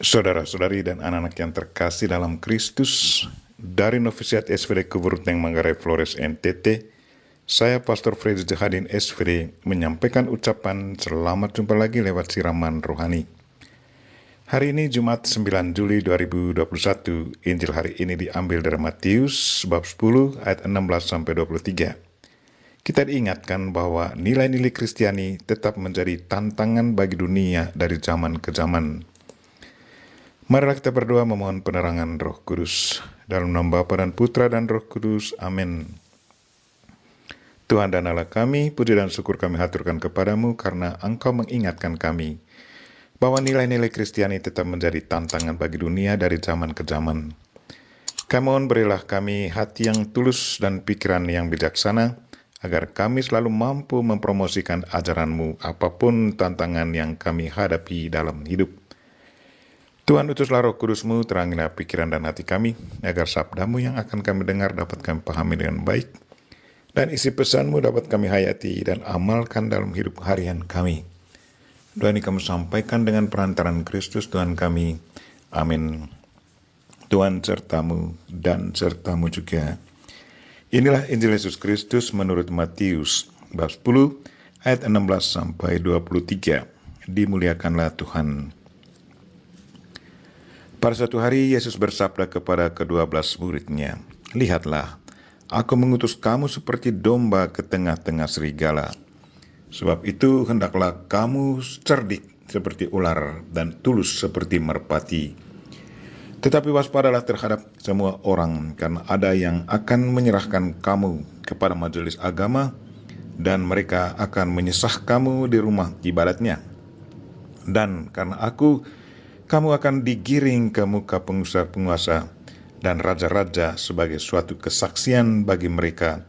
Saudara-saudari dan anak-anak yang terkasih dalam Kristus, dari Novisiat SVD Kuburuteng Manggarai Flores NTT, saya Pastor Freddy Jahadin SVD menyampaikan ucapan selamat jumpa lagi lewat siraman rohani. Hari ini Jumat 9 Juli 2021, Injil hari ini diambil dari Matius bab 10 ayat 16-23. Kita diingatkan bahwa nilai-nilai Kristiani tetap menjadi tantangan bagi dunia dari zaman ke zaman. Marilah kita berdoa memohon penerangan Roh Kudus. Dalam nama Bapa dan Putra dan Roh Kudus. Amin. Tuhan dan Allah kami, puji dan syukur kami haturkan kepadamu karena Engkau mengingatkan kami bahwa nilai-nilai Kristiani tetap menjadi tantangan bagi dunia dari zaman ke zaman. Kami mohon berilah kami hati yang tulus dan pikiran yang bijaksana, agar kami selalu mampu mempromosikan ajaran-Mu apapun tantangan yang kami hadapi dalam hidup. Tuhan, utuslah Roh Kudus-Mu, terangilah pikiran dan hati kami, agar sabda-Mu yang akan kami dengar dapat kami pahami dengan baik, dan isi pesan-Mu dapat kami hayati dan amalkan dalam hidup harian kami. Doa ini kami sampaikan dengan perantaran Kristus Tuhan kami. Amin. Tuhan sertamu dan sertamu juga. Inilah Injil Yesus Kristus menurut Matius bab 10 ayat 16-23. Dimuliakanlah Tuhan. Pada suatu hari Yesus bersabda kepada ke-12 muridnya, "Lihatlah, aku mengutus kamu seperti domba ke tengah-tengah serigala. Sebab itu hendaklah kamu cerdik seperti ular dan tulus seperti merpati. Tetapi waspadalah terhadap semua orang, karena ada yang akan menyerahkan kamu kepada majelis agama, dan mereka akan menyesah kamu di rumah ibadatnya. Dan karena aku, kamu akan digiring ke muka penguasa-penguasa dan raja-raja sebagai suatu kesaksian bagi mereka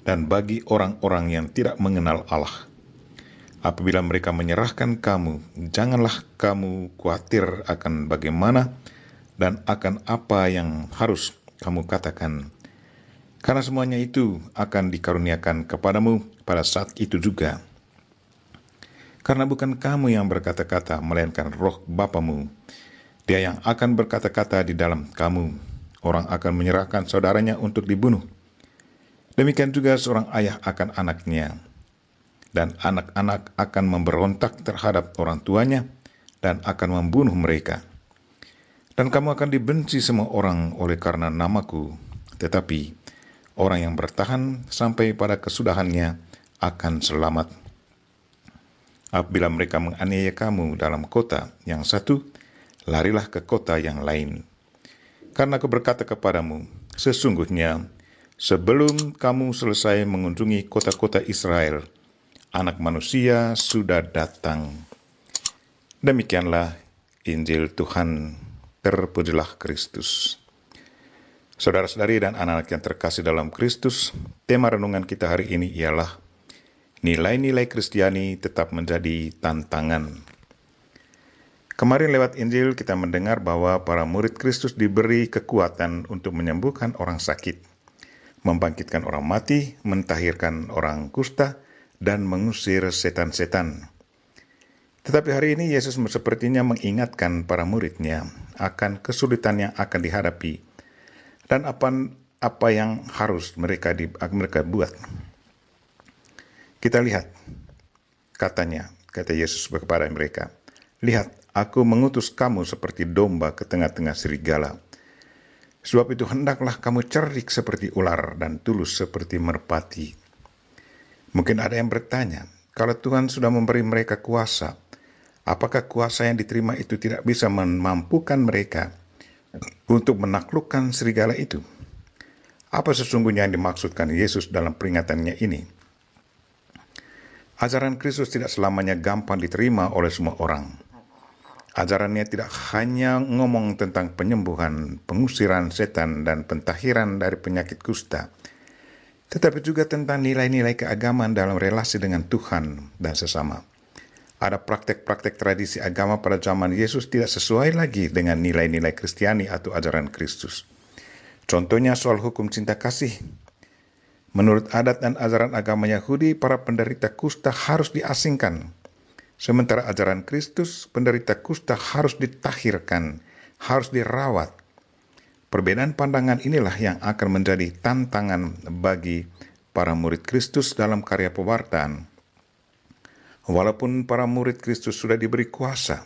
dan bagi orang-orang yang tidak mengenal Allah. Apabila mereka menyerahkan kamu, janganlah kamu khawatir akan bagaimana dan akan apa yang harus kamu katakan. Karena semuanya itu akan dikaruniakan kepadamu pada saat itu juga. Karena bukan kamu yang berkata-kata, melainkan Roh Bapamu. Dia yang akan berkata-kata di dalam kamu. Orang akan menyerahkan saudaranya untuk dibunuh. Demikian juga seorang ayah akan anaknya. Dan anak-anak akan memberontak terhadap orang tuanya dan akan membunuh mereka. Dan kamu akan dibenci semua orang oleh karena namaku. Tetapi orang yang bertahan sampai pada kesudahannya akan selamat. Apabila mereka menganiaya kamu dalam kota yang satu, larilah ke kota yang lain. Karena aku berkata kepadamu, sesungguhnya sebelum kamu selesai mengunjungi kota-kota Israel, Anak Manusia sudah datang." Demikianlah Injil Tuhan. Terpujilah Kristus. Saudara-saudari dan anak-anak yang terkasih dalam Kristus, tema renungan kita hari ini ialah nilai-nilai Kristiani tetap menjadi tantangan. Kemarin lewat Injil kita mendengar bahwa para murid Kristus diberi kekuatan untuk menyembuhkan orang sakit, membangkitkan orang mati, mentahirkan orang kusta, dan mengusir setan-setan. Tetapi hari ini Yesus sepertinya mengingatkan para muridnya akan kesulitan yang akan dihadapi dan apa yang harus mereka buat. Kita lihat, kata Yesus kepada mereka, "Lihat, aku mengutus kamu seperti domba ke tengah-tengah serigala. Sebab itu hendaklah kamu cerdik seperti ular dan tulus seperti merpati." Mungkin ada yang bertanya, kalau Tuhan sudah memberi mereka kuasa, apakah kuasa yang diterima itu tidak bisa memampukan mereka untuk menaklukkan serigala itu? Apa sesungguhnya yang dimaksudkan Yesus dalam peringatannya ini? Ajaran Kristus tidak selamanya gampang diterima oleh semua orang. Ajarannya tidak hanya ngomong tentang penyembuhan, pengusiran setan, dan pentahiran dari penyakit kusta, tetapi juga tentang nilai-nilai keagamaan dalam relasi dengan Tuhan dan sesama. Ada praktek-praktek tradisi agama pada zaman Yesus tidak sesuai lagi dengan nilai-nilai Kristiani atau ajaran Kristus. Contohnya soal hukum cinta kasih. Menurut adat dan ajaran agama Yahudi, para penderita kusta harus diasingkan Sementara ajaran Kristus, penderita kusta harus ditahirkan, harus dirawat. Perbedaan pandangan inilah yang akan menjadi tantangan bagi para murid Kristus dalam karya pewartaan. Walaupun para murid Kristus sudah diberi kuasa,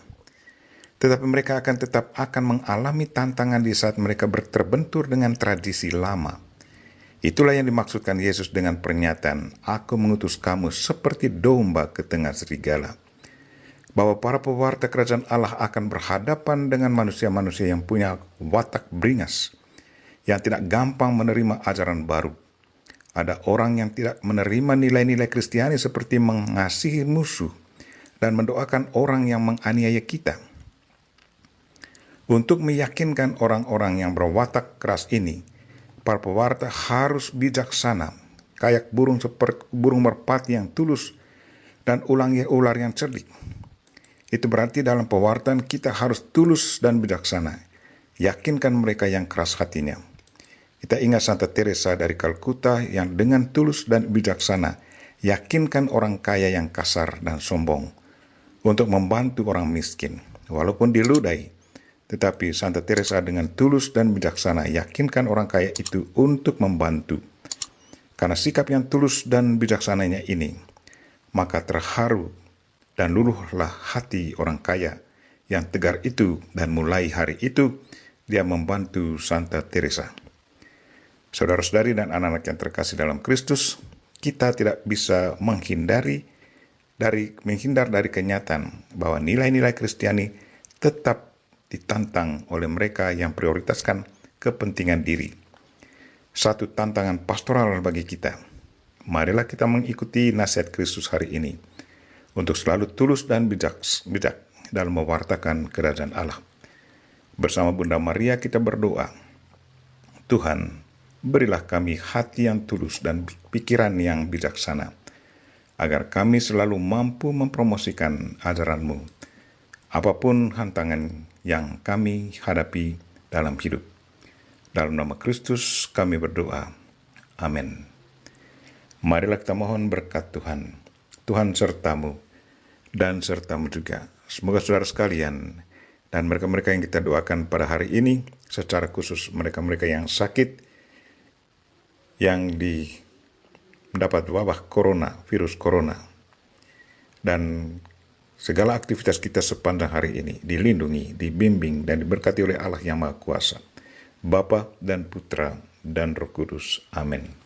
tetapi mereka akan mengalami tantangan di saat mereka terbentur dengan tradisi lama. Itulah yang dimaksudkan Yesus dengan pernyataan, "Aku mengutus kamu seperti domba ke tengah serigala." Bahwa para pewarta kerajaan Allah akan berhadapan dengan manusia-manusia yang punya watak beringas, yang tidak gampang menerima ajaran baru. Ada orang yang tidak menerima nilai-nilai Kristiani seperti mengasihi musuh dan mendoakan orang yang menganiaya kita. Untuk meyakinkan orang-orang yang berwatak keras ini, para pewarta harus bijaksana, kayak seperti burung merpati yang tulus dan ular yang cerdik. Itu berarti dalam pewartaan kita harus tulus dan bijaksana. Yakinkan mereka yang keras hatinya. Kita ingat Santa Teresa dari Kalkuta yang dengan tulus dan bijaksana yakinkan orang kaya yang kasar dan sombong untuk membantu orang miskin. Walaupun diludahi, tetapi Santa Teresa dengan tulus dan bijaksana yakinkan orang kaya itu untuk membantu. Karena sikap yang tulus dan bijaksananya ini, maka terharu dan luluhlah hati orang kaya yang tegar itu, dan mulai hari itu dia membantu Santa Teresa. Saudara-saudari dan anak-anak yang terkasih dalam Kristus, kita tidak bisa menghindar dari kenyataan bahwa nilai-nilai Kristiani tetap ditantang oleh mereka yang prioritaskan kepentingan diri. Satu tantangan pastoral bagi kita. Marilah kita mengikuti nasihat Kristus hari ini untuk selalu tulus dan bijak dalam mewartakan kerajaan Allah. Bersama Bunda Maria kita berdoa, Tuhan, berilah kami hati yang tulus dan pikiran yang bijaksana, agar kami selalu mampu mempromosikan ajaran-Mu, apapun hantangan yang kami hadapi dalam hidup. Dalam nama Kristus kami berdoa. Amin. Marilah kita mohon berkat Tuhan. Tuhan sertamu dan sertamu juga. Semoga saudara sekalian dan mereka-mereka yang kita doakan pada hari ini, secara khusus mereka-mereka yang sakit, yang mendapat wabah virus corona, dan segala aktivitas kita sepanjang hari ini dilindungi, dibimbing, dan diberkati oleh Allah yang Maha Kuasa, Bapa dan Putra dan Roh Kudus. Amin.